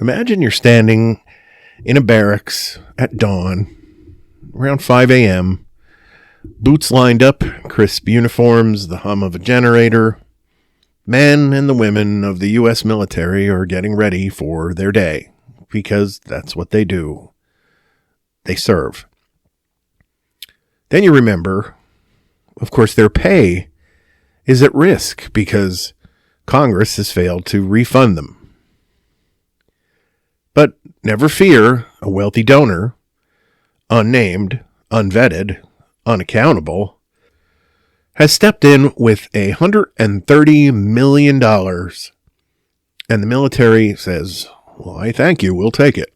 Imagine you're standing in a barracks at dawn, around 5 a.m., boots lined up, crisp uniforms, the hum of a generator. Men and the women of the U.S. military are getting ready for their day, because that's what they do. They serve. Then you remember, of course, their pay is at risk because Congress has failed to refund them. But never fear, a wealthy donor, unnamed, unvetted, unaccountable, has stepped in with $130 million. And the military says, "Why, thank you, we'll take it."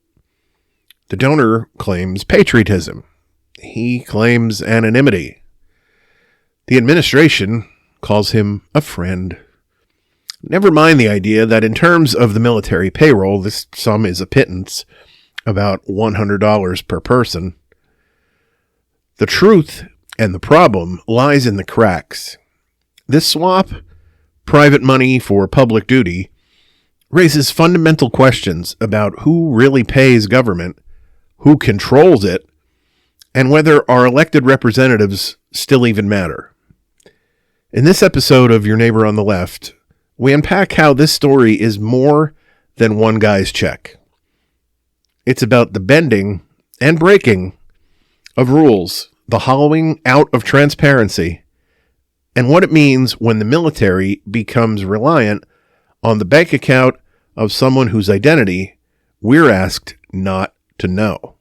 The donor claims patriotism. He claims anonymity. The administration calls him a friend. Never mind the idea that in terms of the military payroll, this sum is a pittance, about $100 per person. The truth and the problem lies in the cracks. This swap, private money for public duty, raises fundamental questions about who really pays government, who controls it, and whether our elected representatives still even matter. In this episode of Your Neighbor on the Left, we unpack how this story is more than one guy's check. It's about the bending and breaking of rules, the hollowing out of transparency, and what it means when the military becomes reliant on the bank account of someone whose identity we're asked not to know.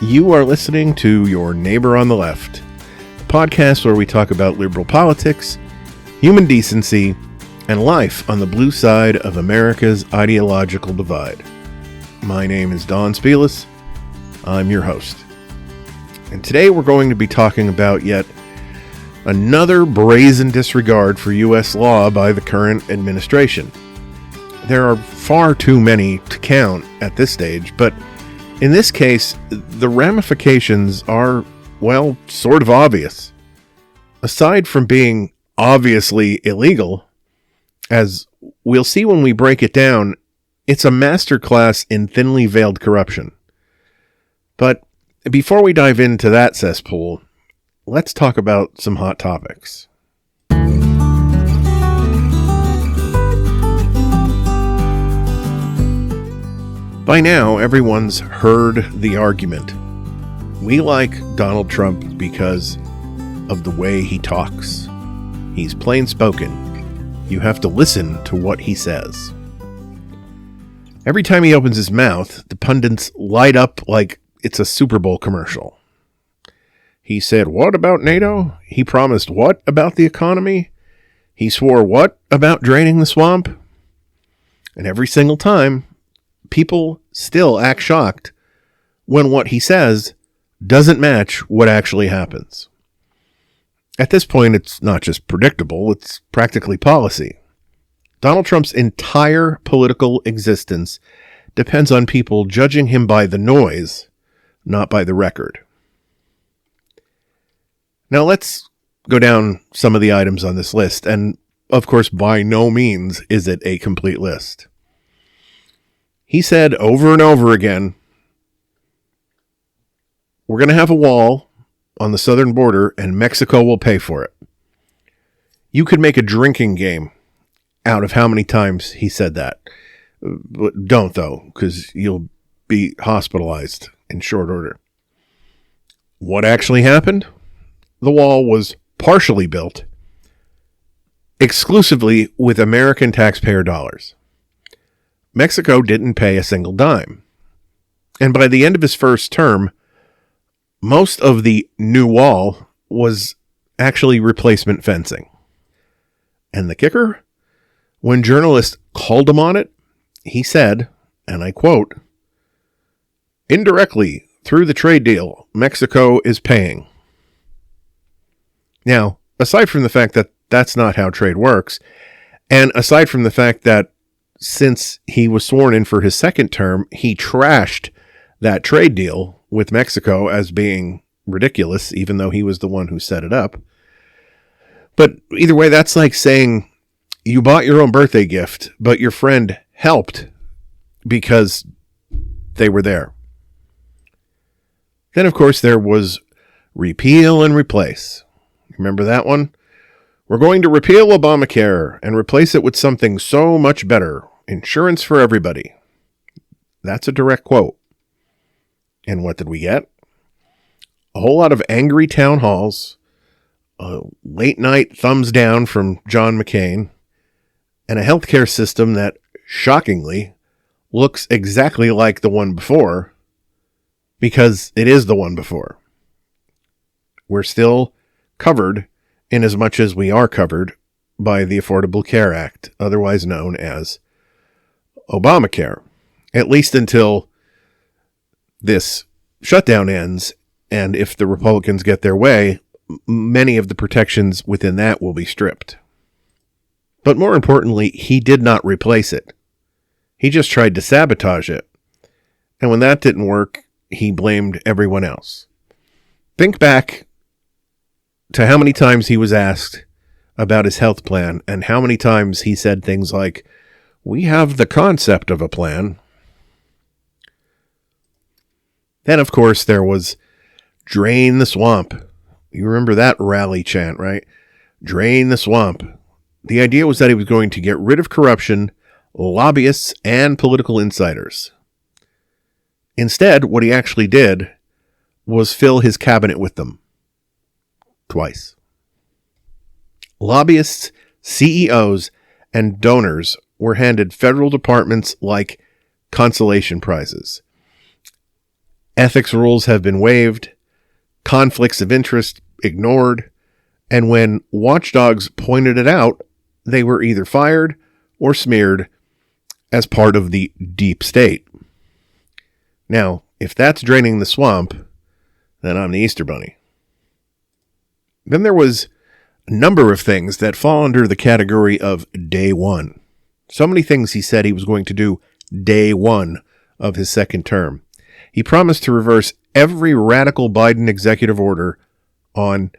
You are listening to Your Neighbor on the Left, a podcast where we talk about liberal politics, human decency, and life on the blue side of America's ideological divide. My name is Don Spielis. I'm your host. And today we're going to be talking about yet another brazen disregard for U.S. law by the current administration. There are far too many to count at this stage, but in this case, the ramifications are, well, sort of obvious. Aside from being obviously illegal, as we'll see when we break it down, it's a masterclass in thinly veiled corruption. But before we dive into that cesspool, let's talk about some hot topics. By now, everyone's heard the argument. We like Donald Trump because of the way he talks. He's plain spoken. You have to listen to what he says. Every time he opens his mouth, the pundits light up like it's a Super Bowl commercial. He said what about NATO? He promised what about the economy? He swore what about draining the swamp? And every single time, people still act shocked when what he says doesn't match what actually happens. At this point, it's not just predictable, it's practically policy. Donald Trump's entire political existence depends on people judging him by the noise, not by the record. Now let's go down some of the items on this list, and of course, by no means is it a complete list. He said over and over again, we're going to have a wall on the southern border and Mexico will pay for it. You could make a drinking game out of how many times he said that. But don't, though, because you'll be hospitalized in short order. What actually happened? The wall was partially built exclusively with American taxpayer dollars. Mexico didn't pay a single dime. And by the end of his first term, most of the new wall was actually replacement fencing. And the kicker? When journalists called him on it, he said, and I quote, "Indirectly, through the trade deal, Mexico is paying." Now, aside from the fact that that's not how trade works, and aside from the fact that since he was sworn in for his second term, he trashed that trade deal with Mexico as being ridiculous, even though he was the one who set it up. But either way, that's like saying you bought your own birthday gift, but your friend helped because they were there. Then, of course, there was repeal and replace. Remember that one? We're going to repeal Obamacare and replace it with something so much better. Insurance for everybody. That's a direct quote. And what did we get? A whole lot of angry town halls, a late night thumbs down from John McCain, and a healthcare system that, shockingly, looks exactly like the one before, because it is the one before. We're still covered in as much as we are covered by the Affordable Care Act, otherwise known as Obamacare, at least until this shutdown ends. And if the Republicans get their way, many of the protections within that will be stripped. But more importantly, he did not replace it. He just tried to sabotage it. And when that didn't work, he blamed everyone else. Think back to how many times he was asked about his health plan and how many times he said things like, "We have the concept of a plan." Then, of course, there was drain the swamp. You remember that rally chant, right? Drain the swamp. The idea was that he was going to get rid of corruption, lobbyists, and political insiders. Instead, what he actually did was fill his cabinet with them. Twice. Lobbyists, CEOs, and donors were handed federal departments like consolation prizes. Ethics rules have been waived, conflicts of interest ignored, and when watchdogs pointed it out, they were either fired or smeared as part of the deep state. Now, if that's draining the swamp, then I'm the Easter Bunny. Then there was a number of things that fall under the category of day one. So many things he said he was going to do day one of his second term. He promised to reverse every radical Biden executive order on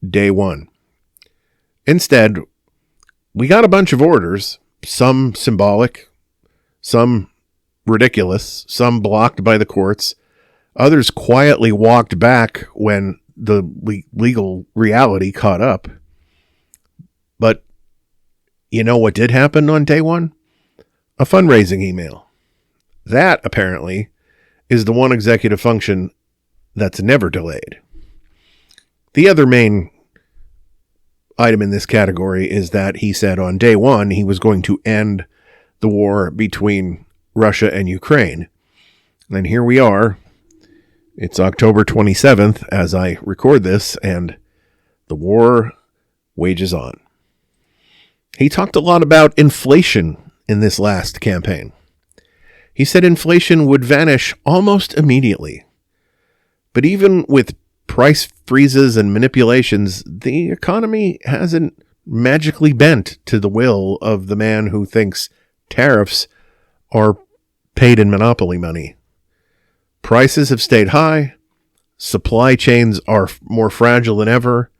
day one. Instead, we got a bunch of orders, some symbolic, some ridiculous, some blocked by the courts. Others quietly walked back when the legal reality caught up. But you know what did happen on day one? A fundraising email. That, apparently, is the one executive function that's never delayed. The other main item in this category is that he said on day one he was going to end the war between Russia and Ukraine. And here we are. It's October 27th as I record this, and the war wages on. He talked a lot about inflation in this last campaign. He said inflation would vanish almost immediately. But even with price freezes and manipulations, the economy hasn't magically bent to the will of the man who thinks tariffs are paid in monopoly money. Prices have stayed high, supply chains are more fragile than ever,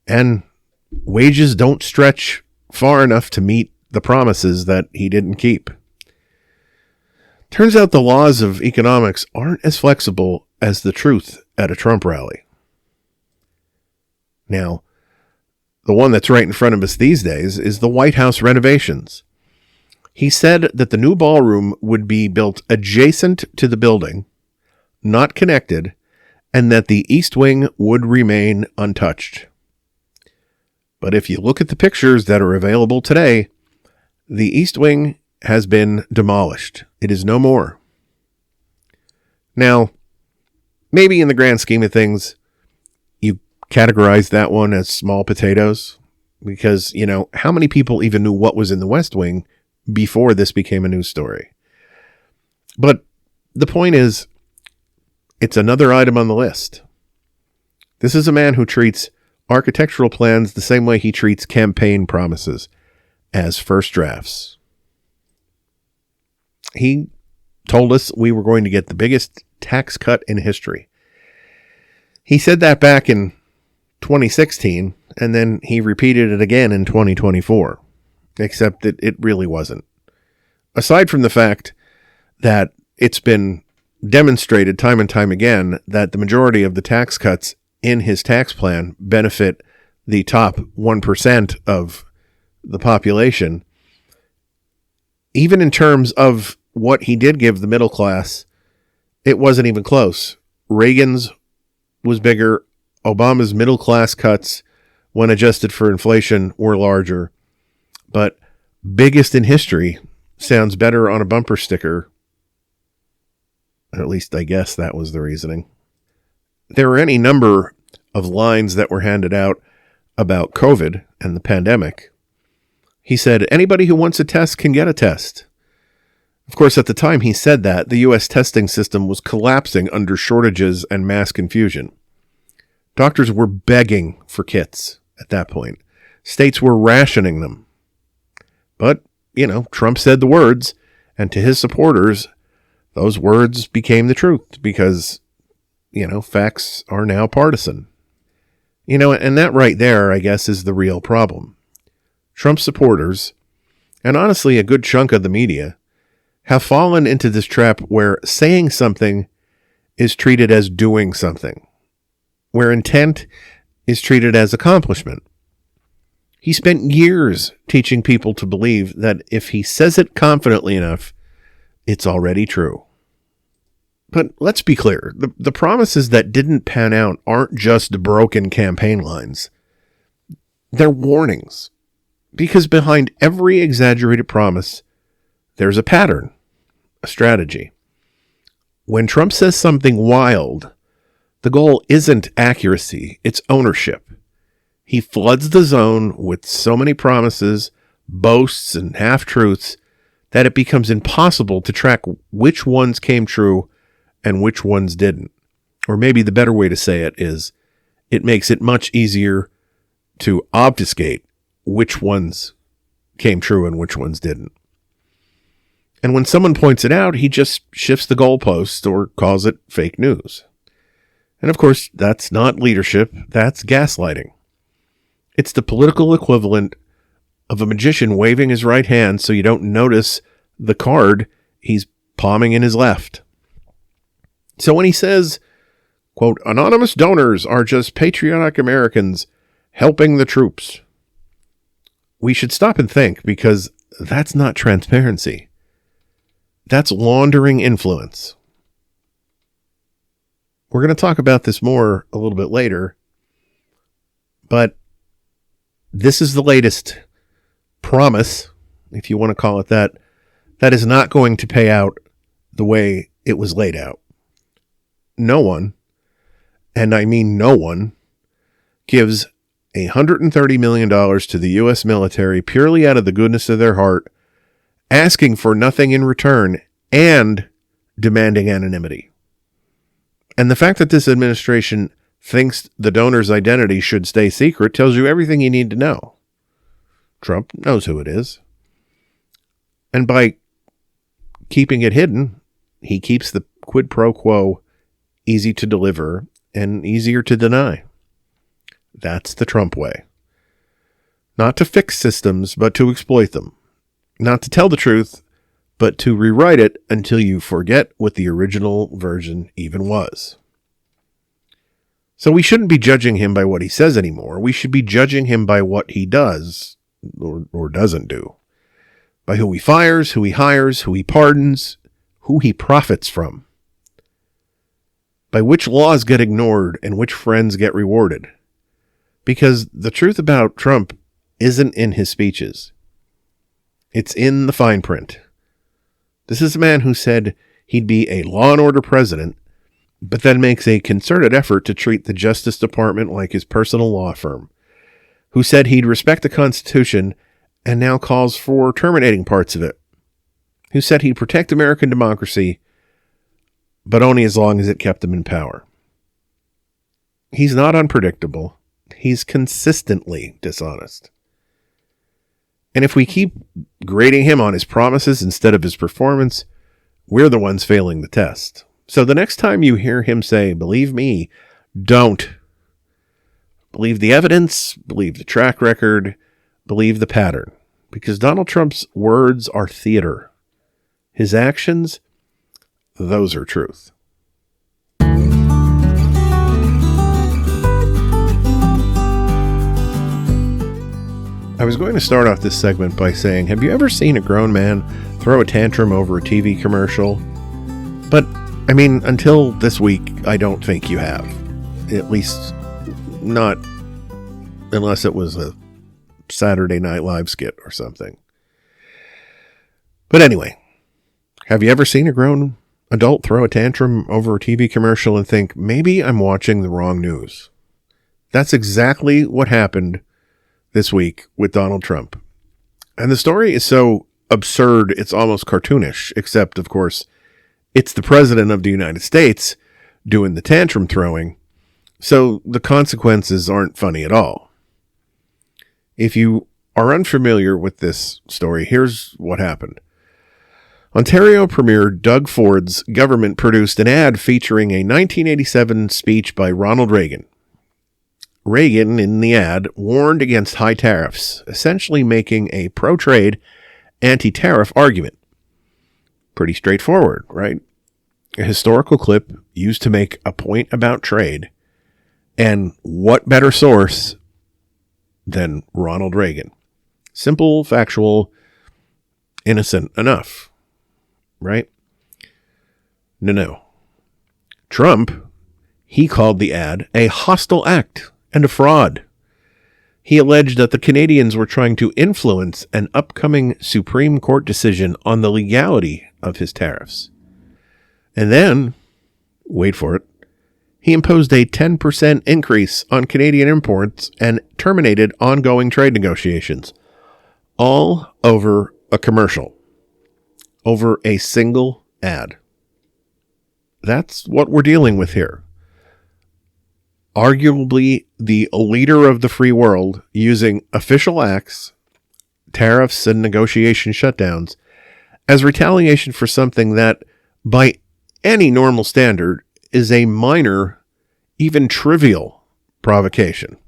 and wages don't stretch far enough to meet the promises that he didn't keep. Turns out the laws of economics aren't as flexible as the truth at a Trump rally. Now, the one that's right in front of us these days is the White House renovations. He said that the new ballroom would be built adjacent to the building, not connected, and that the East Wing would remain untouched. But if you look at the pictures that are available today, the East Wing has been demolished. It is no more. Now, maybe in the grand scheme of things, you categorize that one as small potatoes because, how many people even knew what was in the West Wing before this became a news story? But the point is, it's another item on the list. This is a man who treats architectural plans the same way he treats campaign promises, as first drafts. He told us we were going to get the biggest tax cut in history. He said that back in 2016, and then he repeated it again in 2024, except that it really wasn't. Aside from the fact that it's been demonstrated time and time again that the majority of the tax cuts in his tax plan benefit the top 1% of the population, even in terms of what he did give the middle class, it wasn't even close. Reagan's was bigger. Obama's middle class cuts, when adjusted for inflation, were larger. But biggest in history sounds better on a bumper sticker. At least I guess that was the reasoning. There were any number of lines that were handed out about COVID and the pandemic. He said, anybody who wants a test can get a test. Of course, at the time he said that, the U.S. testing system was collapsing under shortages and mass confusion. Doctors were begging for kits at that point. States were rationing them. But, Trump said the words, and to his supporters, those words became the truth because, facts are now partisan. And that right there, I guess, is the real problem. Trump supporters, and honestly a good chunk of the media, have fallen into this trap where saying something is treated as doing something, where intent is treated as accomplishment. He spent years teaching people to believe that if he says it confidently enough, it's already true. But let's be clear, the promises that didn't pan out aren't just broken campaign lines. They're warnings. Because behind every exaggerated promise, there's a pattern, a strategy. When Trump says something wild, the goal isn't accuracy, it's ownership. He floods the zone with so many promises, boasts, and half-truths that it becomes impossible to track which ones came true and which ones didn't. Or maybe the better way to say it is, it makes it much easier to obfuscate which ones came true and which ones didn't. And when someone points it out, he just shifts the goalpost or calls it fake news. And of course, that's not leadership, that's gaslighting. It's the political equivalent of a magician waving his right hand so you don't notice the card he's palming in his left. So when he says, quote, anonymous donors are just patriotic Americans helping the troops, we should stop and think, because that's not transparency. That's laundering influence. We're going to talk about this more a little bit later, but this is the latest promise, if you want to call it that is not going to pay out the way it was laid out. No one, and I mean no one, gives $130 million to the U.S. military purely out of the goodness of their heart, asking for nothing in return and demanding anonymity. And the fact that this administration thinks the donor's identity should stay secret tells you everything you need to know. Trump knows who it is. And by keeping it hidden, he keeps the quid pro quo easy to deliver and easier to deny. That's the Trump way. Not to fix systems, but to exploit them. Not to tell the truth, but to rewrite it until you forget what the original version even was. So we shouldn't be judging him by what he says anymore. We should be judging him by what he does or doesn't do. By who he fires, who he hires, who he pardons, who he profits from. By which laws get ignored and which friends get rewarded. Because the truth about Trump isn't in his speeches. It's in the fine print. This is a man who said he'd be a law and order president, but then makes a concerted effort to treat the Justice Department like his personal law firm. Who said he'd respect the Constitution and now calls for terminating parts of it. Who said he'd protect American democracy, but only as long as it kept him in power. He's not unpredictable. He's consistently dishonest. And if we keep grading him on his promises instead of his performance, We're the ones failing the test. So the next time you hear him say, believe me, don't. Believe the evidence, believe the track record, believe the pattern. Because Donald Trump's words are theater. His actions, those are truth. I was going to start off this segment by saying, have you ever seen a grown man throw a tantrum over a TV commercial? But, I mean, until this week, I don't think you have. At least, not unless it was a Saturday Night Live skit or something. But anyway, have you ever seen a grown adult throw a tantrum over a TV commercial and think, maybe I'm watching the wrong news? That's exactly what happened this week with Donald Trump. And the story is so absurd, it's almost cartoonish, except, of course, it's the president of the United States doing the tantrum throwing, so the consequences aren't funny at all. If you are unfamiliar with this story, here's what happened. Ontario Premier Doug Ford's government produced an ad featuring a 1987 speech by Ronald Reagan. Reagan, in the ad, warned against high tariffs, essentially making a pro-trade, anti-tariff argument. Pretty straightforward, right? A historical clip used to make a point about trade, and what better source than Ronald Reagan? Simple, factual, innocent enough, right? No. Trump, he called the ad a hostile act and a fraud. He alleged that the Canadians were trying to influence an upcoming Supreme Court decision on the legality of his tariffs. And then, wait for it, he imposed a 10% increase on Canadian imports and terminated ongoing trade negotiations, all over a commercial, over a single ad. That's what we're dealing with here. Arguably the leader of the free world using official acts, tariffs, and negotiation shutdowns as retaliation for something that, by any normal standard, is a minor, even trivial provocation.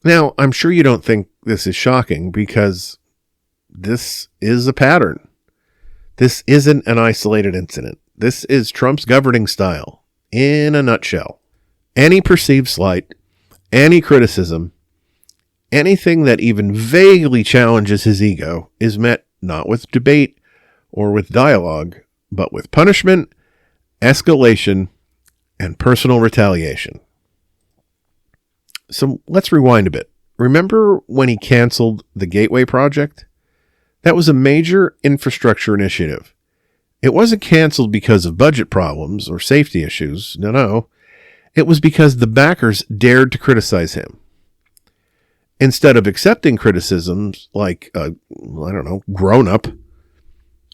Now, I'm sure you don't think this is shocking because this is a pattern. This isn't an isolated incident. This is Trump's governing style in a nutshell. Any perceived slight, any criticism, anything that even vaguely challenges his ego is met not with debate or with dialogue, but with punishment, escalation, and personal retaliation. So let's rewind a bit. Remember when he canceled the Gateway project? That was a major infrastructure initiative. It wasn't canceled because of budget problems or safety issues. No. It was because the backers dared to criticize him. Instead of accepting criticisms like, grown up,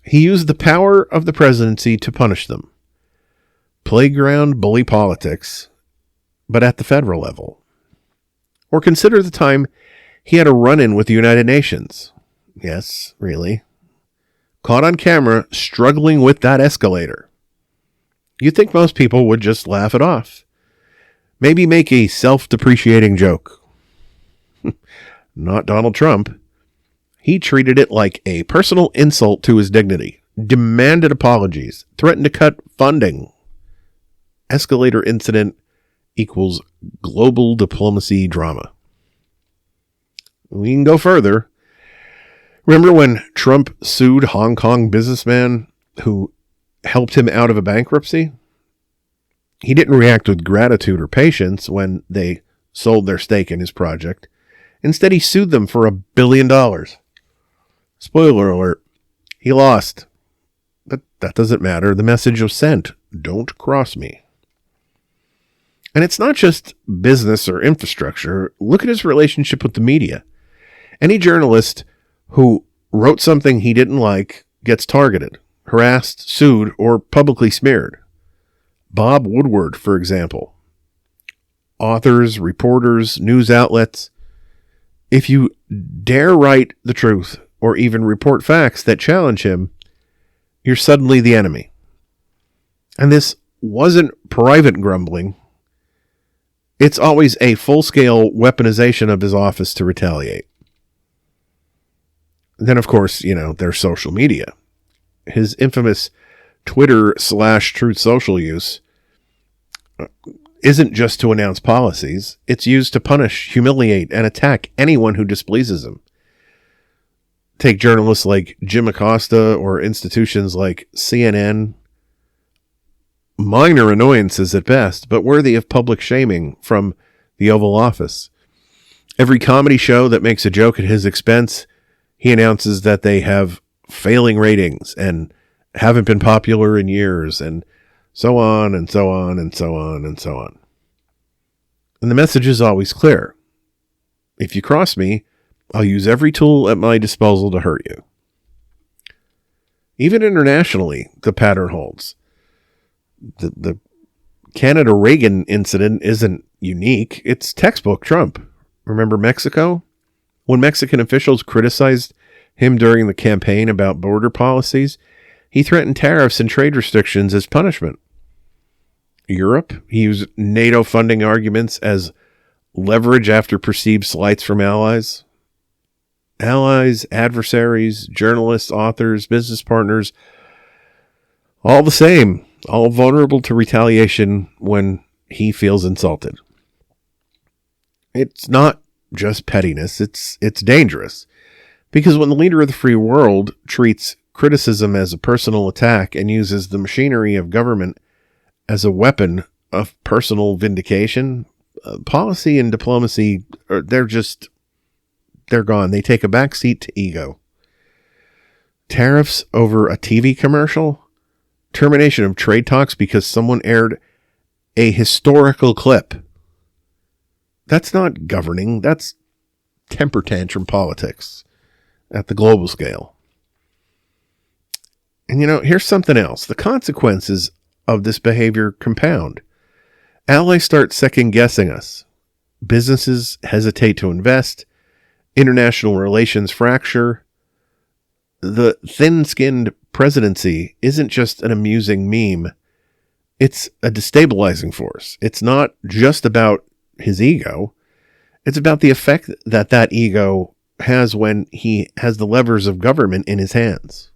he used the power of the presidency to punish them. Playground bully politics, but at the federal level. Or consider the time he had a run-in with the United Nations. Yes, really. Caught on camera struggling with that escalator. You'd think most people would just laugh it off. Maybe make a self-depreciating joke. Not Donald Trump. He treated it like a personal insult to his dignity, demanded apologies, threatened to cut funding. Escalator incident equals global diplomacy drama. We can go further. Remember when Trump sued Hong Kong businessman who helped him out of a bankruptcy? He didn't react with gratitude or patience when they sold their stake in his project. Instead, he sued them for $1 billion. Spoiler alert, he lost. But that doesn't matter. The message was sent. Don't cross me. And it's not just business or infrastructure. Look at his relationship with the media. Any journalist who wrote something he didn't like gets targeted, harassed, sued, or publicly smeared. Bob Woodward, for example. Authors, reporters, news outlets. If you dare write the truth or even report facts that challenge him, you're suddenly the enemy. And this wasn't private grumbling. It's always a full-scale weaponization of his office to retaliate. Then, of course, there's social media. His infamous Twitter/Truth Social use isn't just to announce policies. It's used to punish, humiliate, and attack anyone who displeases him. Take journalists like Jim Acosta or institutions like CNN. Minor annoyances at best, but worthy of public shaming from the Oval Office. Every comedy show that makes a joke at his expense, he announces that they have failing ratings and haven't been popular in years, and so on and so on and so on and so on. And the message is always clear. If you cross me, I'll use every tool at my disposal to hurt you. Even internationally, the pattern holds. The Canada-Reagan incident isn't unique. It's textbook Trump. Remember Mexico? When Mexican officials criticized him during the campaign about border policies, he threatened tariffs and trade restrictions as punishment. Europe, he used NATO funding arguments as leverage after perceived slights from allies. Allies, adversaries, journalists, authors, business partners, all the same, all vulnerable to retaliation when he feels insulted. It's not just pettiness, it's dangerous. Because when the leader of the free world treats criticism as a personal attack and uses the machinery of government as a weapon of personal vindication, policy and diplomacy, they're gone. They take a backseat to ego. Tariffs over a TV commercial? Termination of trade talks because someone aired a historical clip. That's not governing. That's temper tantrum politics at the global scale. And here's something else. The consequences of this behavior compound. Allies start second guessing us. Businesses hesitate to invest. International relations fracture. The thin-skinned presidency isn't just an amusing meme. It's a destabilizing force. It's not just about his ego. It's about the effect that ego has when he has the levers of government in his hands.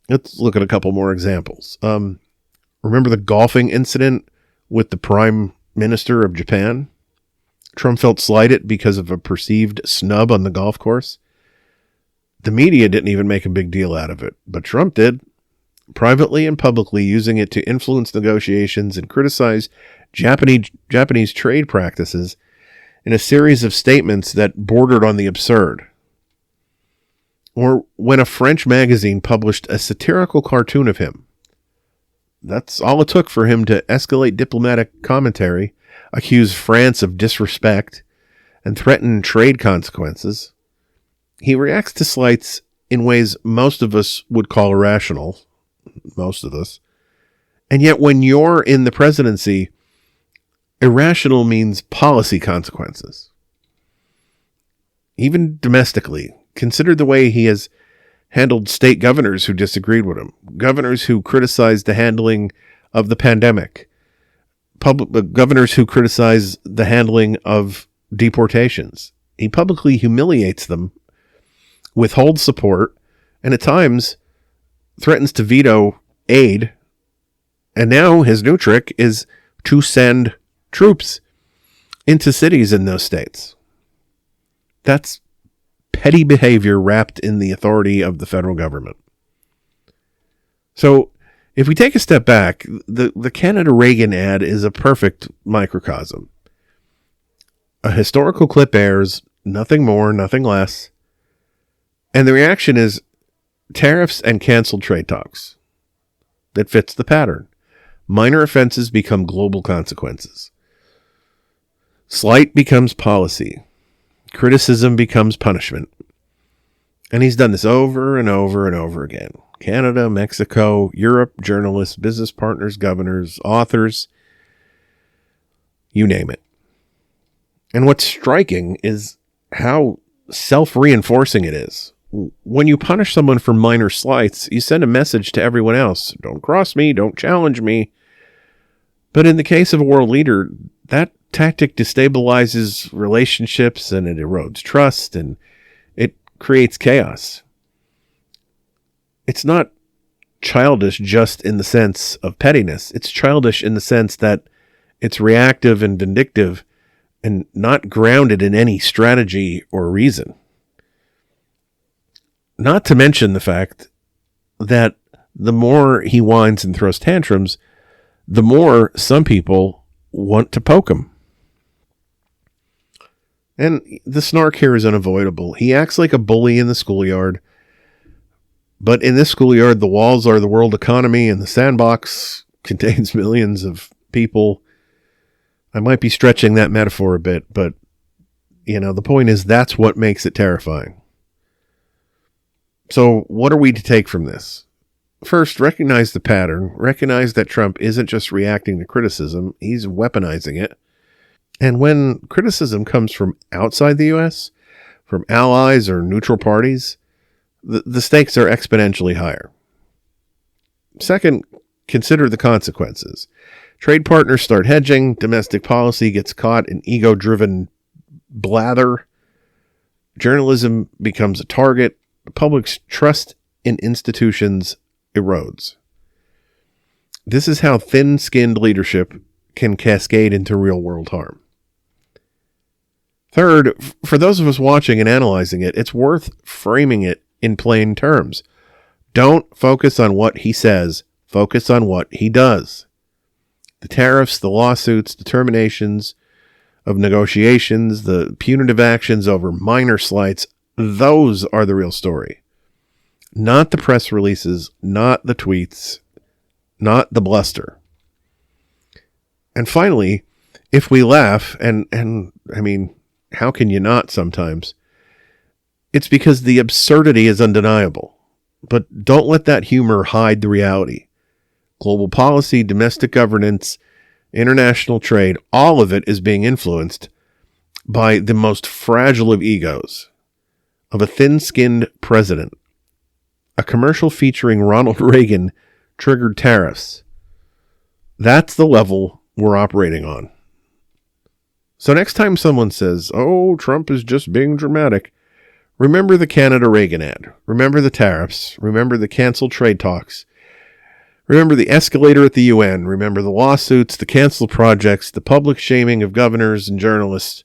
Let's look at a couple more examples. Remember the golfing incident with the Prime Minister of Japan? Trump felt slighted because of a perceived snub on the golf course. The media didn't even make a big deal out of it, but Trump did, privately and publicly, using it to influence negotiations and criticize Japanese trade practices in a series of statements that bordered on the absurd. Or when a French magazine published a satirical cartoon of him. That's all it took for him to escalate diplomatic commentary, accuse France of disrespect, and threaten trade consequences. He reacts to slights in ways most of us would call irrational. Most of us. And yet when you're in the presidency, irrational means policy consequences. Even domestically, consider the way he has handled state governors who disagreed with him, governors who criticized the handling of the pandemic, governors who criticized the handling of deportations. He publicly humiliates them, withholds support, and at times threatens to veto aid. And now his new trick is to send troops into cities in those states. That's petty behavior wrapped in the authority of the federal government. So if we take a step back, the Canada-Reagan ad is a perfect microcosm. A historical clip airs, nothing more, nothing less. And the reaction is tariffs and canceled trade talks. That fits the pattern. Minor offenses become global consequences. Slight becomes policy. Criticism becomes punishment. And he's done this over and over and over again. Canada, Mexico, Europe, journalists, business partners, governors, authors, you name it. And what's striking is how self-reinforcing it is. When you punish someone for minor slights, you send a message to everyone else. Don't cross me, don't challenge me. But in the case of a world leader, that tactic destabilizes relationships and it erodes trust and it creates chaos. It's not childish just in the sense of pettiness. It's childish in the sense that it's reactive and vindictive and not grounded in any strategy or reason. Not to mention the fact that the more he whines and throws tantrums, the more some people want to poke him. And the snark here is unavoidable. He acts like a bully in the schoolyard. But in this schoolyard, the walls are the world economy and the sandbox contains millions of people. I might be stretching that metaphor a bit, but, the point is that's what makes it terrifying. So what are we to take from this? First, recognize the pattern. Recognize that Trump isn't just reacting to criticism. He's weaponizing it. And when criticism comes from outside the U.S., from allies or neutral parties, the stakes are exponentially higher. Second, consider the consequences. Trade partners start hedging. Domestic policy gets caught in ego-driven blather. Journalism becomes a target. The public's trust in institutions erodes. This is how thin-skinned leadership can cascade into real-world harm. Third, for those of us watching and analyzing it, it's worth framing it in plain terms. Don't focus on what he says. Focus on what he does. The tariffs, the lawsuits, the terminations of negotiations, the punitive actions over minor slights, those are the real story. Not the press releases, not the tweets, not the bluster. And finally, if we laugh, and I mean, how can you not sometimes? It's because the absurdity is undeniable. But don't let that humor hide the reality. Global policy, domestic governance, international trade, all of it is being influenced by the most fragile of egos, of a thin-skinned president. A commercial featuring Ronald Reagan triggered tariffs. That's the level we're operating on. So next time someone says, "Oh, Trump is just being dramatic," remember the Canada-Reagan ad. Remember the tariffs. Remember the canceled trade talks. Remember the escalator at the UN. Remember the lawsuits, the canceled projects, the public shaming of governors and journalists.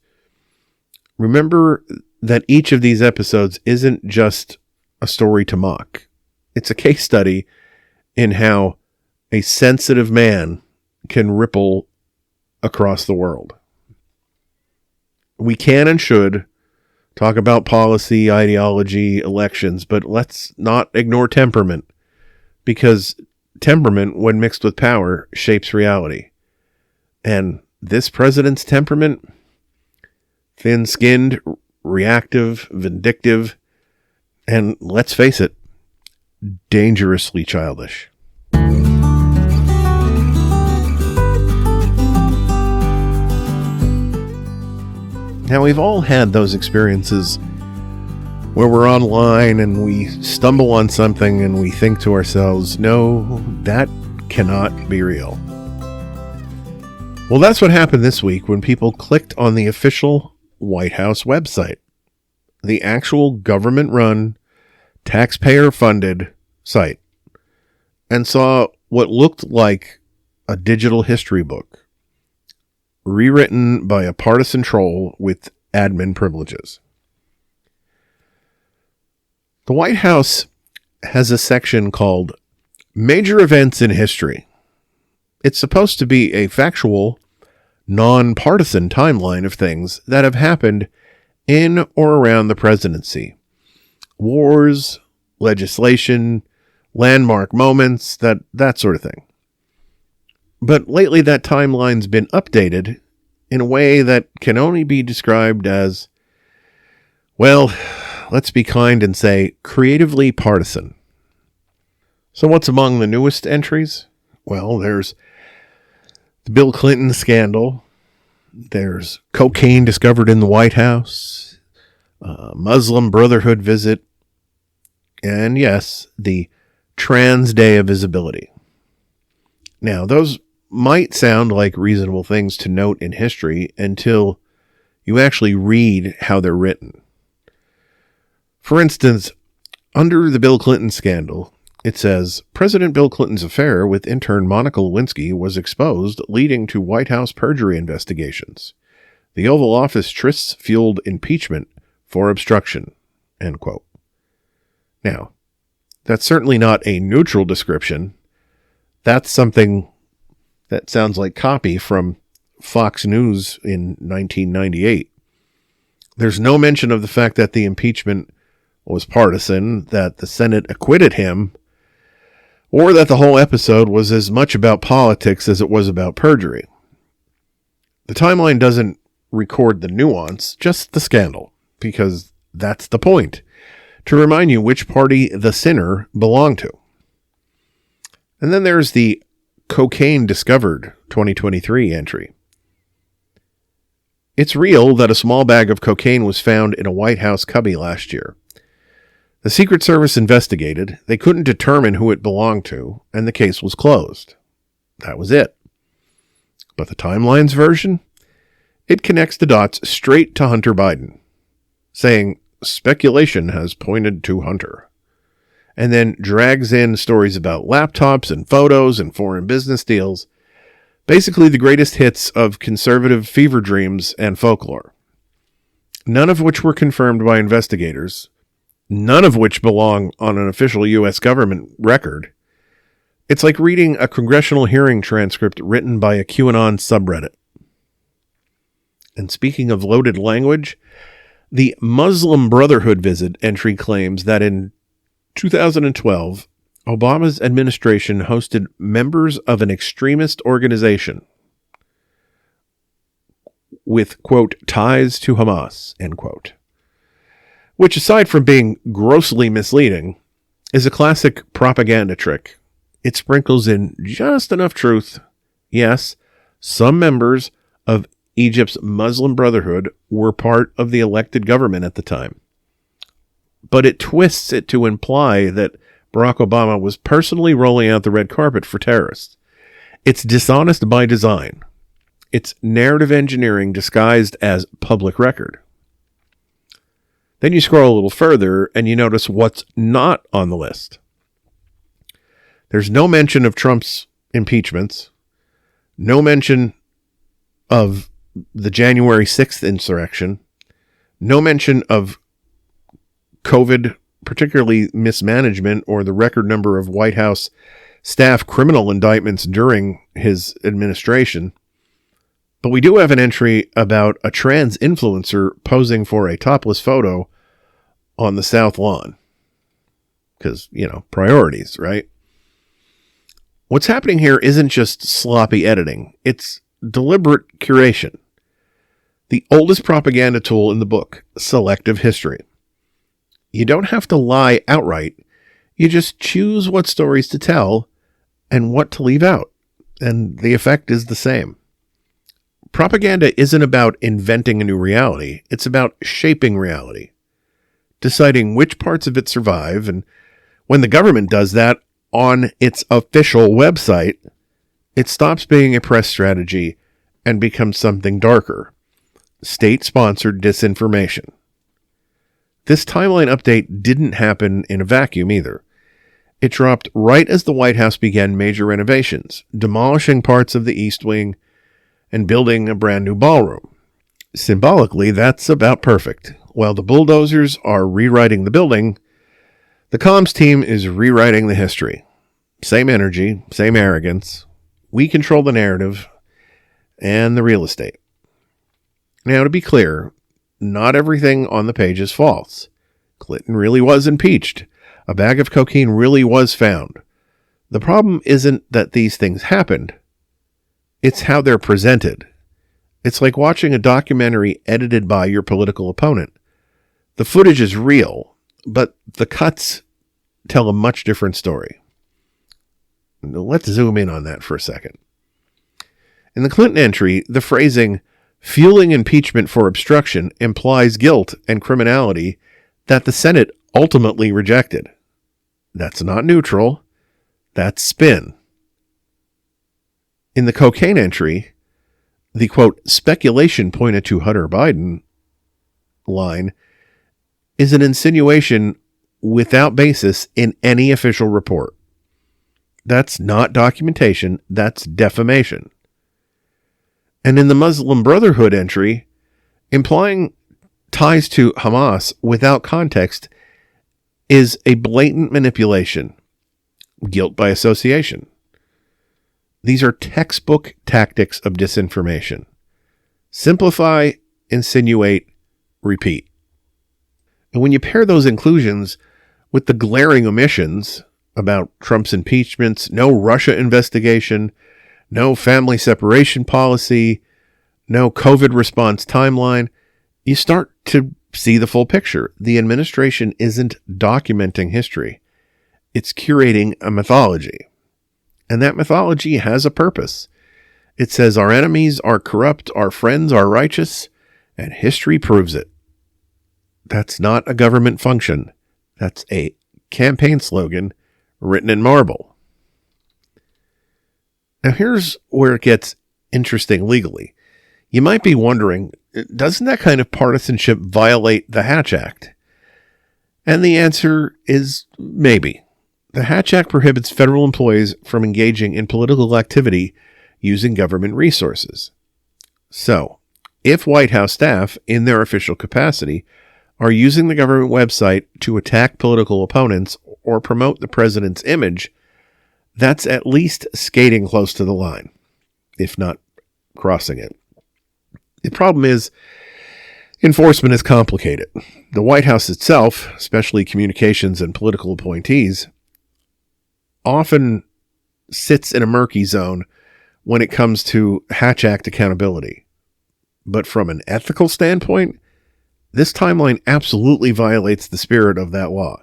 Remember that each of these episodes isn't just a story to mock. It's a case study in how a sensitive man can ripple across the world. We can and should talk about policy, ideology, elections, but let's not ignore temperament, because temperament, when mixed with power, shapes reality. And this president's temperament, thin-skinned, reactive, vindictive, and let's face it, dangerously childish. Now, we've all had those experiences where we're online and we stumble on something and we think to ourselves, no, that cannot be real. Well, that's what happened this week when people clicked on the official White House website, the actual government-run, taxpayer-funded site, and saw what looked like a digital history book, rewritten by a partisan troll with admin privileges. The White House has a section called Major Events in History. It's supposed to be a factual, non-partisan timeline of things that have happened in or around the presidency. Wars, legislation, landmark moments, that sort of thing. But lately that timeline's been updated in a way that can only be described as, well, let's be kind and say creatively partisan. So what's among the newest entries? Well, there's the Bill Clinton scandal. There's cocaine discovered in the White House. Muslim Brotherhood visit. And yes, the trans day of visibility. Now, those might sound like reasonable things to note in history until you actually read how they're written. For instance, under the Bill Clinton scandal, it says, President Bill Clinton's affair with intern Monica Lewinsky was exposed, leading to White House perjury investigations. The Oval Office trysts fueled impeachment for obstruction, end quote. Now, that's certainly not a neutral description. That's something that sounds like copy from Fox News in 1998. There's no mention of the fact that the impeachment was partisan, that the Senate acquitted him, or that the whole episode was as much about politics as it was about perjury. The timeline doesn't record the nuance, just the scandal, because that's the point, to remind you which party the sinner belonged to. And then there's the cocaine discovered 2023 entry. It's real that a small bag of cocaine was found in a White House cubby last year. The Secret Service investigated, they couldn't determine who it belonged to, and the case was closed. That was it. But the Timeline's version? It connects the dots straight to Hunter Biden, saying speculation has pointed to Hunter, and then drags in stories about laptops and photos and foreign business deals, basically the greatest hits of conservative fever dreams and folklore, none of which were confirmed by investigators, none of which belong on an official U.S. government record. It's like reading a congressional hearing transcript written by a QAnon subreddit. And speaking of loaded language, the Muslim Brotherhood visit entry claims that in 2012, Obama's administration hosted members of an extremist organization with, quote, ties to Hamas, end quote. Which, aside from being grossly misleading, is a classic propaganda trick. It sprinkles in just enough truth. Yes, some members of Egypt's Muslim Brotherhood were part of the elected government at the time. But it twists it to imply that Barack Obama was personally rolling out the red carpet for terrorists. It's dishonest by design. It's narrative engineering disguised as public record. Then you scroll a little further and you notice what's not on the list. There's no mention of Trump's impeachments, no mention of the January 6th insurrection, no mention of COVID, particularly mismanagement or the record number of White House staff criminal indictments during his administration. But we do have an entry about a trans influencer posing for a topless photo on the South Lawn. Because, priorities, right? What's happening here isn't just sloppy editing. It's deliberate curation. The oldest propaganda tool in the book, selective history. You don't have to lie outright. You just choose what stories to tell and what to leave out. And the effect is the same. Propaganda isn't about inventing a new reality. It's about shaping reality, deciding which parts of it survive. And when the government does that on its official website, it stops being a press strategy and becomes something darker. State-sponsored disinformation. This timeline update didn't happen in a vacuum either. It dropped right as the White House began major renovations, demolishing parts of the East Wing and building a brand new ballroom. Symbolically, that's about perfect. While the bulldozers are rewriting the building, the comms team is rewriting the history. Same energy, same arrogance. We control the narrative and the real estate. Now, to be clear, not everything on the page is false. Clinton really was impeached. A bag of cocaine really was found. The problem isn't that these things happened. It's how they're presented. It's like watching a documentary edited by your political opponent. The footage is real, but the cuts tell a much different story. Let's zoom in on that for a second. In the Clinton entry, the phrasing, fueling impeachment for obstruction, implies guilt and criminality that the Senate ultimately rejected. That's not neutral. That's spin. In the cocaine entry, the quote, speculation pointed to Hunter Biden line is an insinuation without basis in any official report. That's not documentation, that's defamation. And in the Muslim Brotherhood entry, implying ties to Hamas without context is a blatant manipulation, guilt by association. These are textbook tactics of disinformation. Simplify, insinuate, repeat. And when you pair those inclusions with the glaring omissions about Trump's impeachments, no Russia investigation, no family separation policy, no COVID response timeline, you start to see the full picture. The administration isn't documenting history. It's curating a mythology. And that mythology has a purpose. It says our enemies are corrupt, our friends are righteous, and history proves it. That's not a government function. That's a campaign slogan written in marble. Now here's where it gets interesting legally. You might be wondering, doesn't that kind of partisanship violate the Hatch Act? And the answer is maybe. The Hatch Act prohibits federal employees from engaging in political activity using government resources. So, if White House staff, in their official capacity, are using the government website to attack political opponents or promote the president's image, that's at least skating close to the line, if not crossing it. The problem is, enforcement is complicated. The White House itself, especially communications and political appointees, often sits in a murky zone when it comes to Hatch Act accountability. But from an ethical standpoint, this timeline absolutely violates the spirit of that law.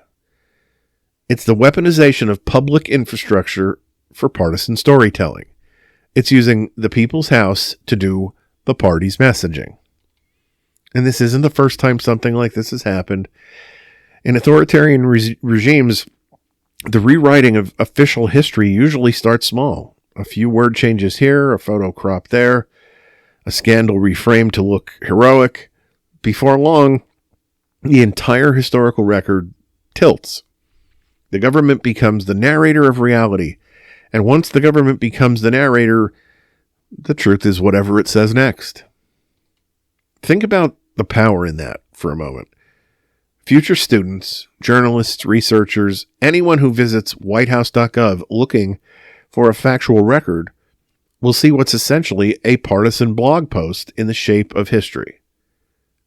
It's the weaponization of public infrastructure for partisan storytelling. It's using the people's house to do the party's messaging. And this isn't the first time something like this has happened. In authoritarian regimes, the rewriting of official history usually starts small. A few word changes here, a photo crop there, a scandal reframed to look heroic. Before long, the entire historical record tilts. The government becomes the narrator of reality. And once the government becomes the narrator, the truth is whatever it says next. Think about the power in that for a moment. Future students, journalists, researchers, anyone who visits whitehouse.gov looking for a factual record will see what's essentially a partisan blog post in the shape of history.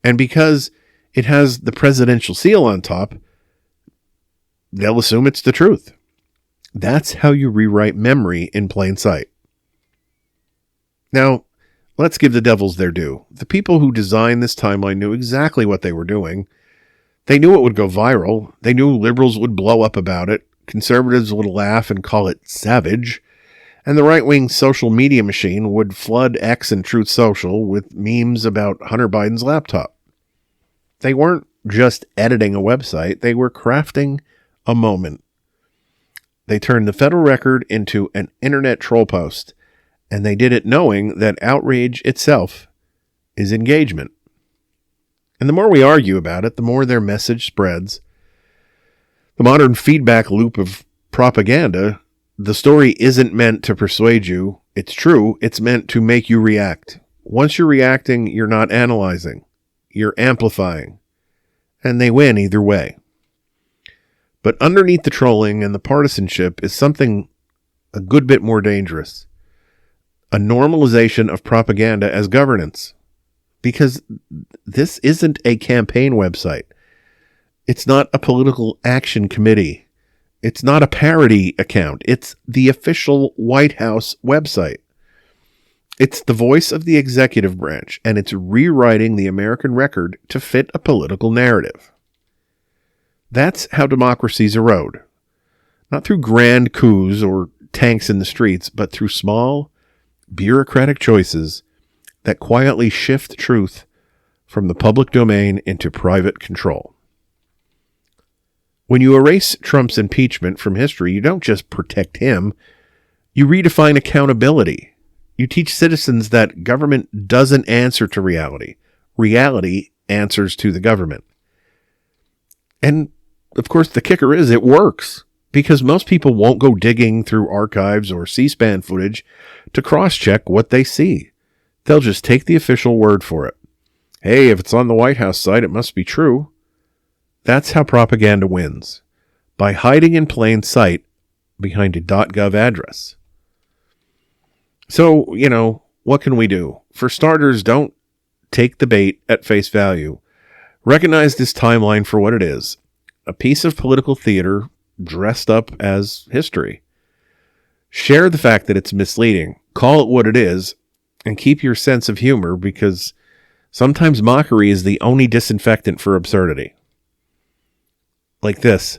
And because it has the presidential seal on top, they'll assume it's the truth. That's how you rewrite memory in plain sight. Now, let's give the devils their due. The people who designed this timeline knew exactly what they were doing. They knew it would go viral. They knew liberals would blow up about it. Conservatives would laugh and call it savage. And the right-wing social media machine would flood X and Truth Social with memes about Hunter Biden's laptop. They weren't just editing a website. They were crafting a moment. They turned the federal record into an internet troll post. And they did it knowing that outrage itself is engagement. And the more we argue about it, the more their message spreads. The modern feedback loop of propaganda, the story isn't meant to persuade you. It's true. It's meant to make you react. Once you're reacting, you're not analyzing. You're amplifying. And they win either way. But underneath the trolling and the partisanship is something a good bit more dangerous. A normalization of propaganda as governance. Because this isn't a campaign website. It's not a political action committee. It's not a parody account. It's the official White House website. It's the voice of the executive branch, and it's rewriting the American record to fit a political narrative. That's how democracies erode. Not through grand coups or tanks in the streets, but through small, bureaucratic choices that quietly shift truth from the public domain into private control. When you erase Trump's impeachment from history, you don't just protect him, you redefine accountability. You teach citizens that government doesn't answer to reality. Reality answers to the government. And, of course, the kicker is it works, because most people won't go digging through archives or C-SPAN footage to cross-check what they see. They'll just take the official word for it. Hey, if it's on the White House site, it must be true. That's how propaganda wins, by hiding in plain sight behind a .gov address. So, what can we do? For starters, don't take the bait at face value. Recognize this timeline for what it is, a piece of political theater dressed up as history. Share the fact that it's misleading, call it what it is, and keep your sense of humor, because sometimes mockery is the only disinfectant for absurdity. Like this.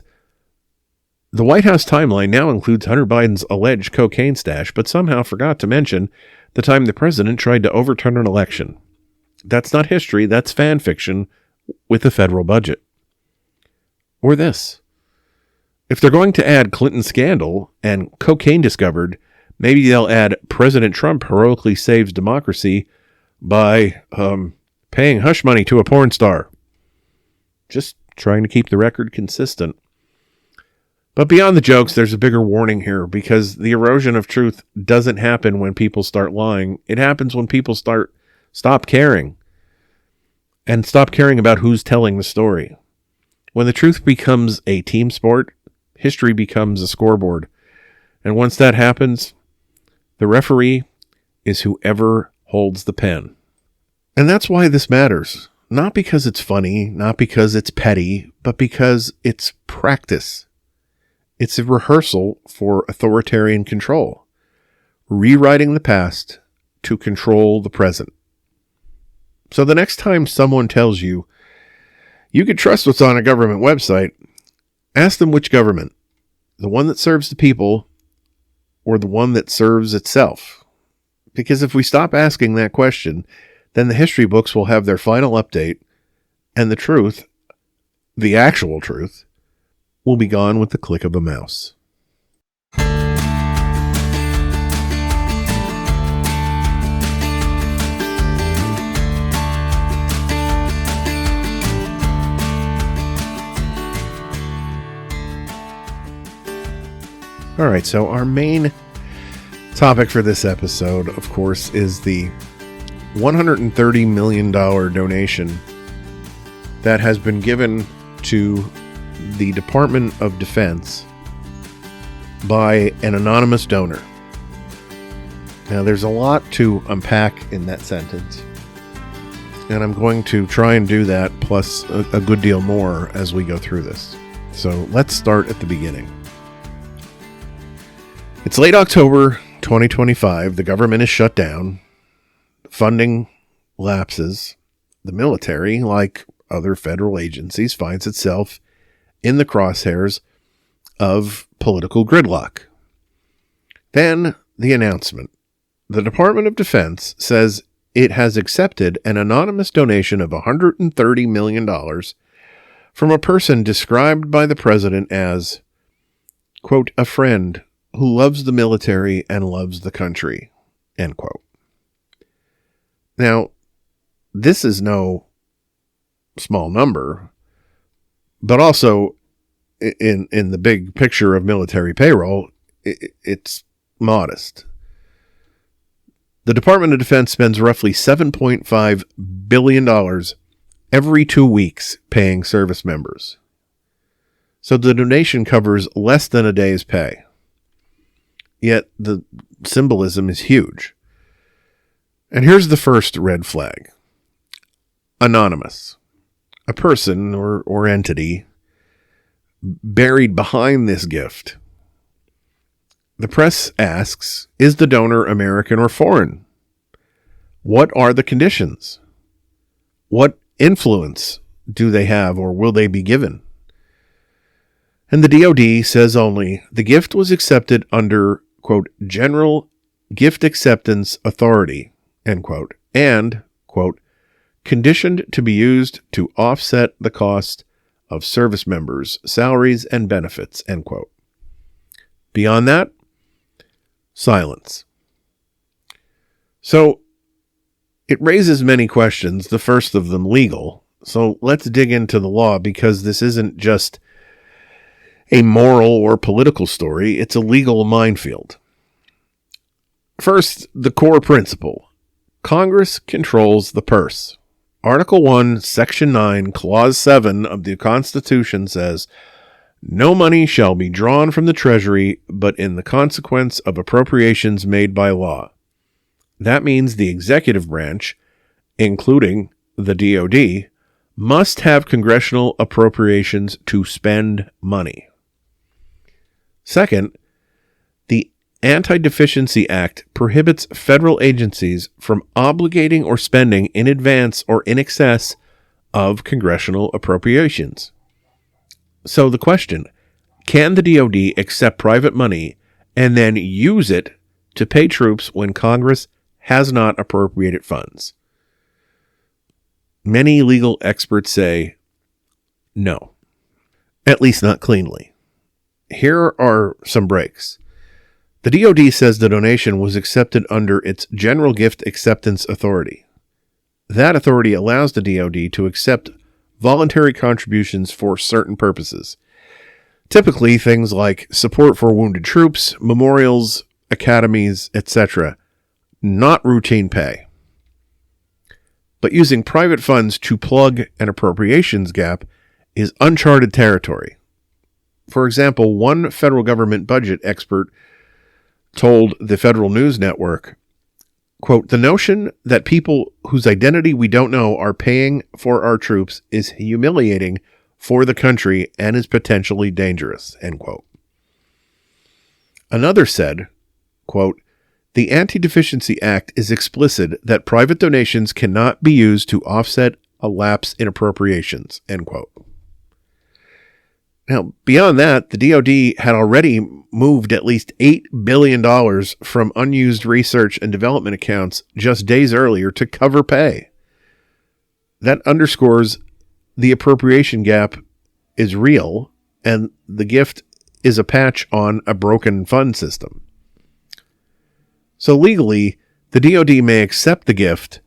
The White House timeline now includes Hunter Biden's alleged cocaine stash, but somehow forgot to mention the time the president tried to overturn an election. That's not history, that's fan fiction with a federal budget. Or this. If they're going to add Clinton scandal and cocaine discovered, maybe they'll add President Trump heroically saves democracy by paying hush money to a porn star. Just trying to keep the record consistent. But beyond the jokes, there's a bigger warning here, because the erosion of truth doesn't happen when people start lying. It happens when people stop caring. And stop caring about who's telling the story. When the truth becomes a team sport, history becomes a scoreboard. And once that happens, the referee is whoever holds the pen. And that's why this matters. Not because it's funny, not because it's petty, but because it's practice. It's a rehearsal for authoritarian control. Rewriting the past to control the present. So the next time someone tells you, you can trust what's on a government website, ask them which government. The one that serves the people or the one that serves itself. Because if we stop asking that question, then the history books will have their final update, and the truth, the actual truth, will be gone with the click of a mouse. All right, so our main topic for this episode, of course, is the $130 million donation that has been given to the Department of Defense by an anonymous donor. Now, there's a lot to unpack in that sentence, and I'm going to try and do that, plus a good deal more as we go through this. So let's start at the beginning. It's late October 2025. The government is shut down. Funding lapses. The military, like other federal agencies, finds itself in the crosshairs of political gridlock. Then the announcement. The Department of Defense says it has accepted an anonymous donation of $130 million from a person described by the president as, quote, a friend who loves the military and loves the country, end quote. Now, this is no small number, but also in the big picture of military payroll, it's modest. The Department of Defense spends roughly $7.5 billion every 2 weeks paying service members. So the donation covers less than a day's pay. Yet the symbolism is huge. And here's the first red flag. Anonymous. A person or entity buried behind this gift. The press asks, is the donor American or foreign? What are the conditions? What influence do they have or will they be given? And the DoD says only, the gift was accepted under, quote, General Gift Acceptance Authority, end quote, and, quote, conditioned to be used to offset the cost of service members' salaries and benefits, end quote. Beyond that, silence. So it raises many questions, the first of them legal. So let's dig into the law, because this isn't just a moral or political story, it's a legal minefield. First, the core principle. Congress controls the purse. Article 1, Section 9, Clause 7 of the Constitution says, "No money shall be drawn from the Treasury but in the consequence of appropriations made by law." That means the executive branch, including the DoD, must have congressional appropriations to spend money. Second, the Anti-Deficiency Act prohibits federal agencies from obligating or spending in advance or in excess of congressional appropriations. So the question, can the DoD accept private money and then use it to pay troops when Congress has not appropriated funds? Many legal experts say no, at least not cleanly. Here are some breaks. The DoD says the donation was accepted under its General Gift Acceptance Authority. That authority allows the DoD to accept voluntary contributions for certain purposes. Typically things like support for wounded troops, memorials, academies, etc., not routine pay. But using private funds to plug an appropriations gap is uncharted territory. For example, one federal government budget expert told the Federal News Network, quote, "The notion that people whose identity we don't know are paying for our troops is humiliating for the country and is potentially dangerous," end quote. Another said, quote, "The Anti-Deficiency Act is explicit that private donations cannot be used to offset a lapse in appropriations," end quote. Now, beyond that, the DoD had already moved at least $8 billion from unused research and development accounts just days earlier to cover pay. That underscores the appropriation gap is real, and the gift is a patch on a broken fund system. So legally, the DoD may accept the gift,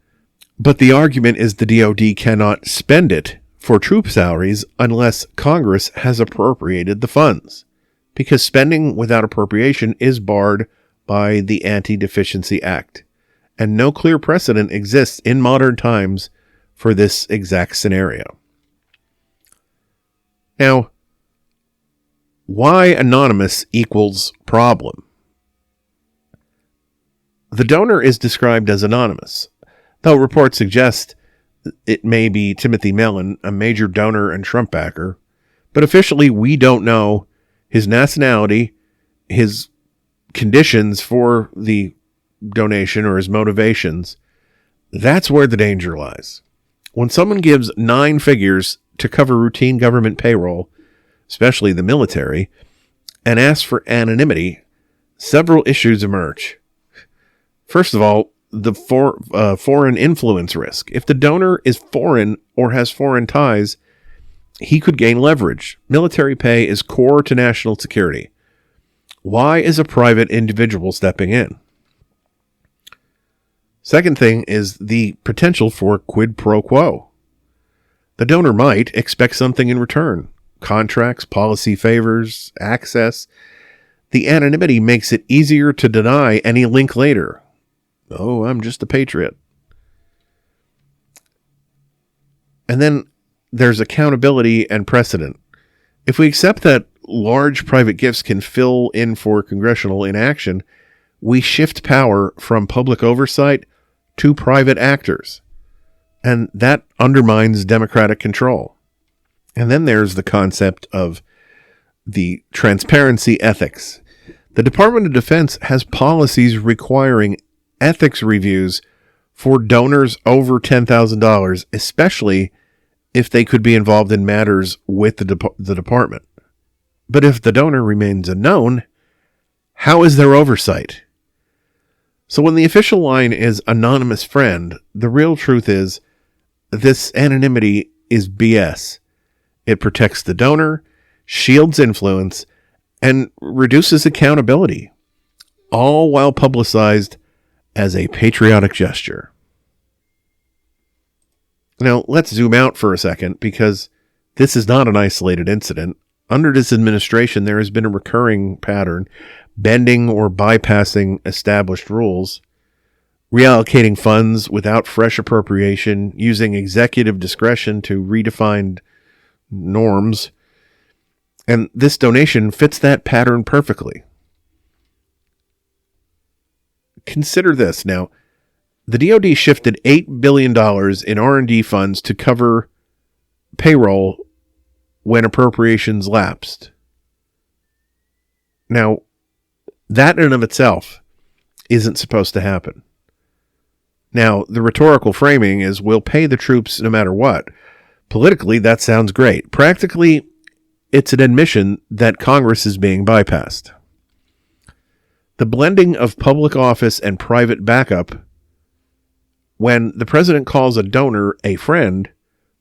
but the argument is the DoD cannot spend it for troop salaries unless Congress has appropriated the funds, because spending without appropriation is barred by the Anti-Deficiency Act, and no clear precedent exists in modern times for this exact scenario. Now, why anonymous equals problem? The donor is described as anonymous, though reports suggest it may be Timothy Mellon, a major donor and Trump backer, but officially we don't know his nationality, his conditions for the donation, or his motivations. That's where the danger lies. When someone gives 9 figures to cover routine government payroll, especially the military, and asks for anonymity, several issues emerge. First of all, the foreign influence risk. If the donor is foreign or has foreign ties, he could gain leverage. Military pay is core to national security. Why is a private individual stepping in? Second thing is the potential for quid pro quo. The donor might expect something in return. Contracts, policy favors, access. The anonymity makes it easier to deny any link later. Oh, I'm just a patriot. And then there's accountability and precedent. If we accept that large private gifts can fill in for congressional inaction, we shift power from public oversight to private actors. And that undermines democratic control. And then there's the concept of the transparency ethics. The Department of Defense has policies requiring ethics reviews for donors over $10,000, especially if they could be involved in matters with the department. But if the donor remains unknown, how is there oversight? So when the official line is anonymous friend, the real truth is this anonymity is BS. It protects the donor, shields influence, and reduces accountability, all while publicized as a patriotic gesture. Now, let's zoom out for a second, because this is not an isolated incident. Under this administration, there has been a recurring pattern, bending or bypassing established rules, reallocating funds without fresh appropriation, using executive discretion to redefine norms. And this donation fits that pattern perfectly. Consider this now. The DoD shifted $8 billion in R&D funds to cover payroll when appropriations lapsed. Now, that in and of itself isn't supposed to happen. Now, the rhetorical framing is, we'll pay the troops no matter what. Politically, that sounds great. Practically, it's an admission that Congress is being bypassed. The blending of public office and private backup, when the president calls a donor a friend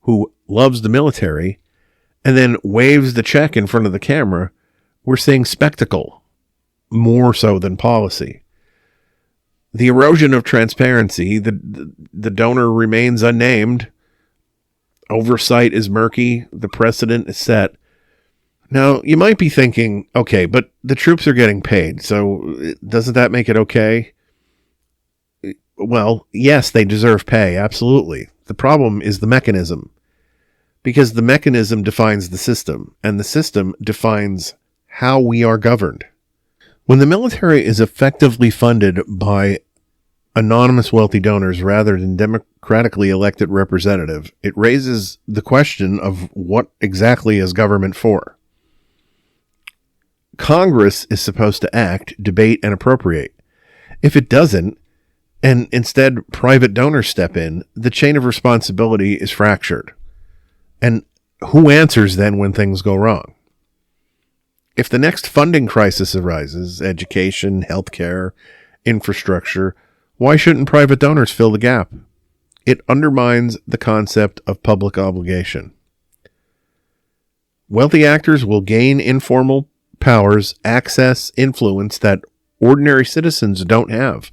who loves the military and then waves the check in front of the camera, we're seeing spectacle more so than policy. The erosion of transparency, the donor remains unnamed, oversight is murky, the precedent is set. Now, you might be thinking, okay, but the troops are getting paid, so doesn't that make it okay? Well, yes, they deserve pay, absolutely. The problem is the mechanism, because the mechanism defines the system, and the system defines how we are governed. When the military is effectively funded by anonymous wealthy donors rather than democratically elected representative, it raises the question of what exactly is government for. Congress is supposed to act, debate, and appropriate. If it doesn't, and instead private donors step in, the chain of responsibility is fractured. And who answers then when things go wrong? If the next funding crisis arises, education, healthcare, infrastructure, why shouldn't private donors fill the gap? It undermines the concept of public obligation. Wealthy actors will gain informal powers, access, influence that ordinary citizens don't have.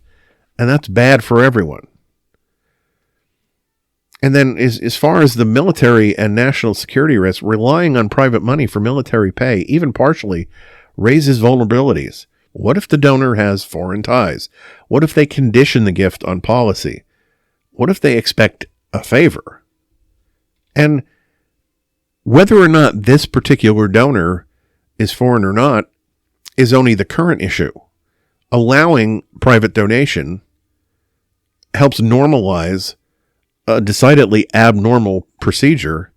And that's bad for everyone. And then as far as the military and national security risk, relying on private money for military pay, even partially, raises vulnerabilities. What if the donor has foreign ties? What if they condition the gift on policy? What if they expect a favor? And whether or not this particular donor is foreign or not is only the current issue. Allowing private donation helps normalize a decidedly abnormal procedure,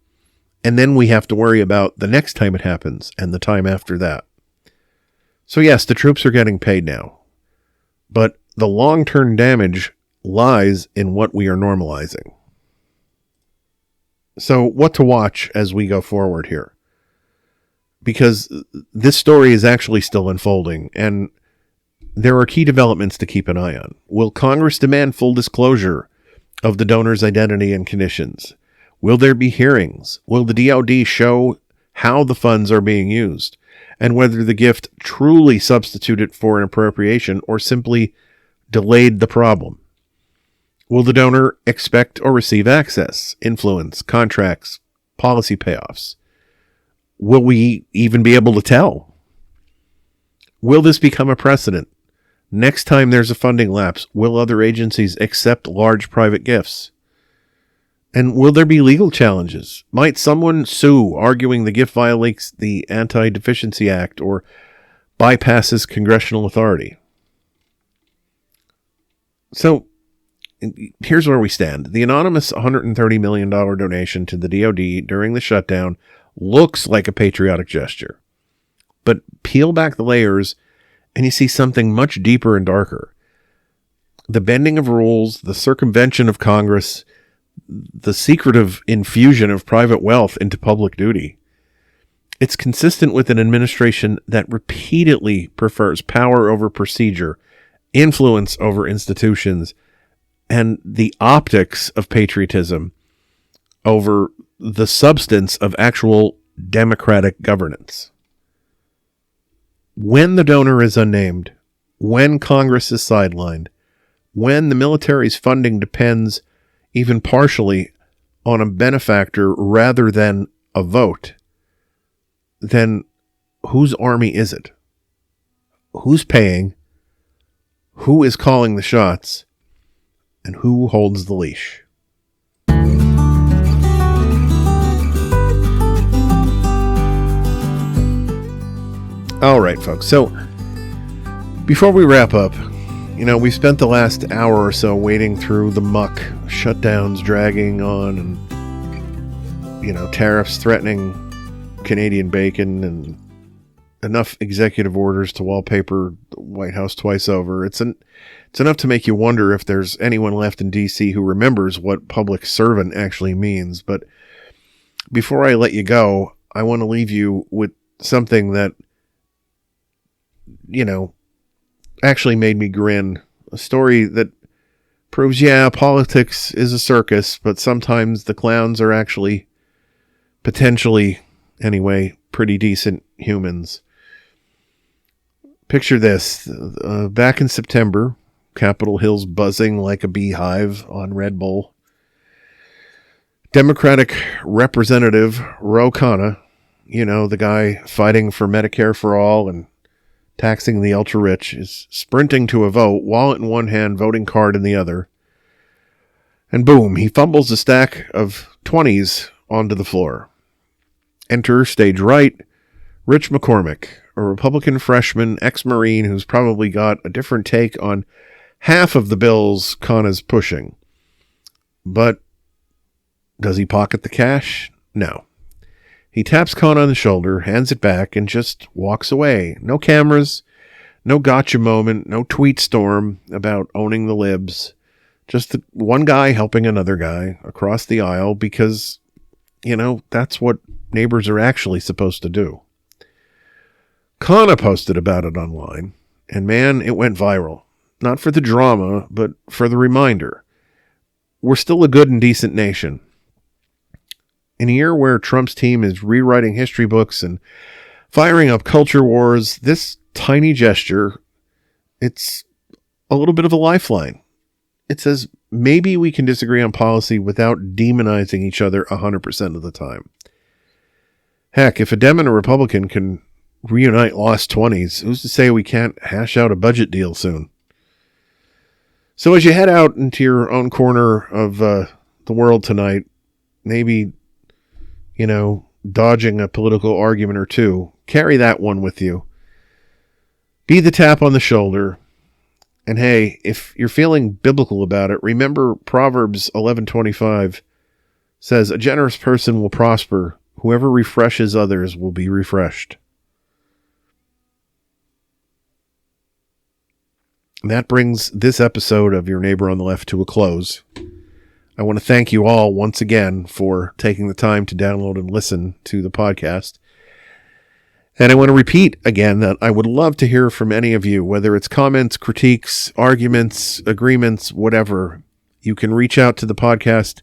and then we have to worry about the next time it happens and the time after that. So yes, the troops are getting paid now, but the long-term damage lies in what we are normalizing. So what to watch as we go forward here? Because this story is actually still unfolding, and there are key developments to keep an eye on. Will Congress demand full disclosure of the donor's identity and conditions? Will there be hearings? Will the DoD show how the funds are being used, and whether the gift truly substituted for an appropriation or simply delayed the problem? Will the donor expect or receive access, influence, contracts, policy payoffs? Will we even be able to tell? Will this become a precedent? Next time there's a funding lapse, will other agencies accept large private gifts? And will there be legal challenges? Might someone sue, arguing the gift violates the Anti-Deficiency Act or bypasses congressional authority? So, here's where we stand. The anonymous $130 million donation to the DoD during the shutdown looks like a patriotic gesture. But peel back the layers and you see something much deeper and darker. The bending of rules, the circumvention of Congress, the secretive infusion of private wealth into public duty. It's consistent with an administration that repeatedly prefers power over procedure, influence over institutions, and the optics of patriotism over the substance of actual democratic governance. When the donor is unnamed, when Congress is sidelined, when the military's funding depends even partially on a benefactor rather than a vote, then whose army is it? Who's paying? Who is calling the shots? And who holds the leash? All right, folks. So before we wrap up, we spent the last hour or so wading through the muck, shutdowns dragging on, and, tariffs threatening Canadian bacon, and enough executive orders to wallpaper the White House twice over. It's enough to make you wonder if there's anyone left in D.C. who remembers what public servant actually means. But before I let you go, I want to leave you with something that, actually made me grin. A story that proves, politics is a circus, but sometimes the clowns are actually, potentially, anyway, pretty decent humans. Picture this. Back in September, Capitol Hill's buzzing like a beehive on Red Bull. Democratic Representative Ro Khanna, the guy fighting for Medicare for all and taxing the ultra-rich, is sprinting to a vote, wallet in one hand, voting card in the other. And boom, he fumbles a stack of 20s onto the floor. Enter, stage right, Rich McCormick, a Republican freshman ex-Marine who's probably got a different take on half of the bills Khanna's pushing. But does he pocket the cash? No. He taps Khanna on the shoulder, hands it back, and just walks away. No cameras, no gotcha moment, no tweet storm about owning the libs. Just one guy helping another guy across the aisle because, that's what neighbors are actually supposed to do. Khanna posted about it online, and man, it went viral. Not for the drama, but for the reminder. We're still a good and decent nation. In a year where Trump's team is rewriting history books and firing up culture wars, this tiny gesture, it's a little bit of a lifeline. It says maybe we can disagree on policy without demonizing each other 100% of the time. Heck, if a Dem and a Republican can reunite lost 20s, who's to say we can't hash out a budget deal soon? So as you head out into your own corner of the world tonight, maybe dodging a political argument or two, carry that one with you. Be the tap on the shoulder. And hey, if you're feeling biblical about it, remember Proverbs 11:25 says, "A generous person will prosper. Whoever refreshes others will be refreshed." And that brings this episode of Your Neighbor on the Left to a close. I want to thank you all once again for taking the time to download and listen to the podcast. And I want to repeat again that I would love to hear from any of you, whether it's comments, critiques, arguments, agreements, whatever. You can reach out to the podcast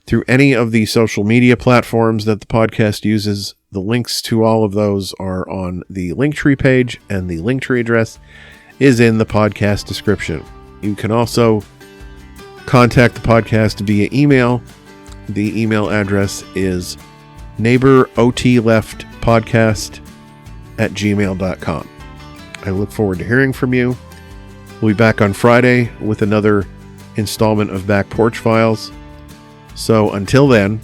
through any of the social media platforms that the podcast uses. The links to all of those are on the Linktree page, and the Linktree address is in the podcast description. You can also contact the podcast via email. The email address is neighborotleftpodcast@gmail.com. I look forward to hearing from you. We'll be back on Friday with another installment of Back Porch Files. So until then,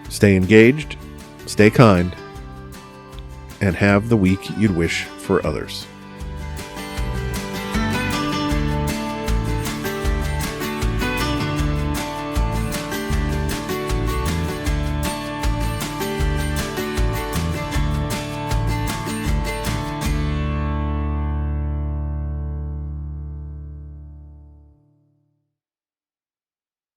stay engaged, stay kind, and have the week you'd wish for others.